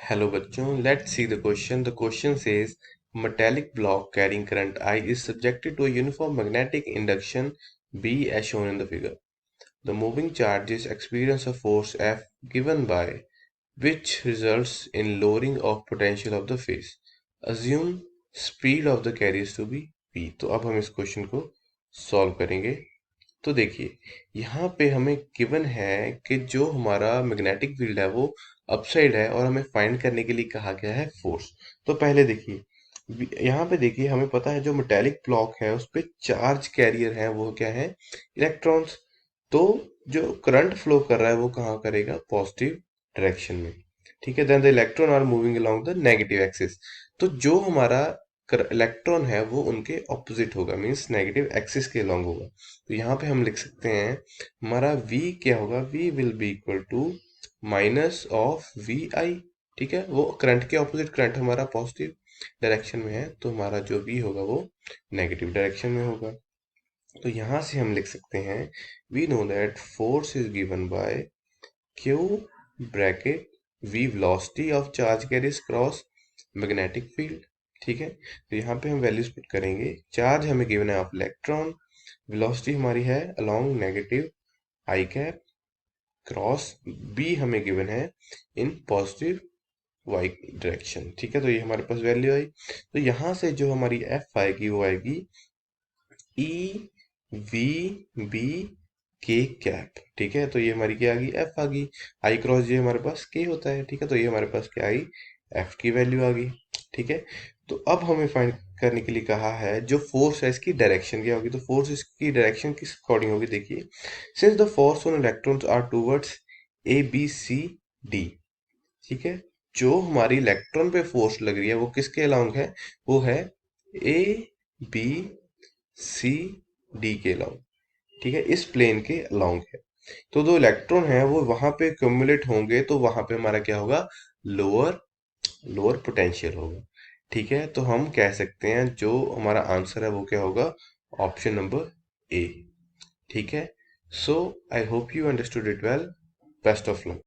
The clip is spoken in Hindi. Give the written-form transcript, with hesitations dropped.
Hello बच्चों, let's see the question. The question says metallic block carrying current I is subjected to a uniform magnetic induction B as shown in the figure. The moving charges experience a force F given by which results in lowering of potential of the phase. Assume speed of the carriers to be v. तो अब हम इस क्वेश्चन को सॉल्व करेंगे। तो देखिए यहाँ पे हमें गिवन है कि जो हमारा मैग्नेटिक फील्ड है वो अपसाइड है और हमें फाइंड करने के लिए कहा गया है फोर्स। तो पहले देखिए यहाँ पे देखिए हमें पता है जो मेटेलिक ब्लॉक है उस पे चार्ज कैरियर है वो क्या है, इलेक्ट्रॉन्स। तो जो करंट फ्लो कर रहा है वो कहाँ करेगा, पॉजिटिव डायरेक्शन में। ठीक है, then the electron are moving along the negative axis. तो जो हमारा इलेक्ट्रॉन है वो उनके ऑपोजिट होगा, मींस नेगेटिव एक्सिस के अलोंग होगा। तो यहाँ पे हम लिख सकते हैं हमारा v क्या होगा, v will be equal to minus of V I. ठीक है, वो करंट के ऑपोजिट, करंट हमारा पॉजिटिव डायरेक्शन में है तो हमारा जो v होगा वो नेगेटिव डायरेक्शन में होगा। तो यहाँ से हम लिख सकते हैं we know that force is given by q bracket v velocity of charge carriers cross magnetic field. ठीक है, तो यहाँ पे हम वैल्यूज पुट करेंगे। चार्ज हमें गिवन है ऑफ इलेक्ट्रॉन, वेलोसिटी हमारी है along negative I cap cross B हमें गिवन है इन पॉजिटिव वाई डायरेक्शन। ठीक है, तो ये हमारे पास वैल्यू आई। तो यहाँ से जो हमारी एफ आएगी वो आएगी ई वी बी के कैप। ठीक है, तो ये हमारी क्या आ गई, एफ आ गई। आई क्रॉस ये हमारे पास के होता है। ठीक है, तो ये हमारे पास क्या आई, एफ की वैल्यू आ गई। ठीक है, तो अब हमें फाइंड करने के लिए कहा है जो फोर्स है इसकी डायरेक्शन क्या होगी। तो फोर्स इसकी डायरेक्शन किस अकॉर्डिंग होगी, देखिए since the force on electrons are towards A B C D. ठीक है, जो हमारी इलेक्ट्रॉन पे फोर्स लग रही है वो किसके अलोंग है, वो है ए बी सी डी के अलोंग। ठीक है, इस प्लेन के अलोंग है। तो जो इलेक्ट्रॉन है वो वहां पे क्यूमुलेट होंगे तो वहां पे हमारा क्या होगा, लोअर लोअर पोटेंशियल होगा। ठीक है, तो हम कह सकते हैं जो हमारा आंसर है वो क्या होगा, ऑप्शन नंबर ए। ठीक है, so I hope you understood it well. Best of luck.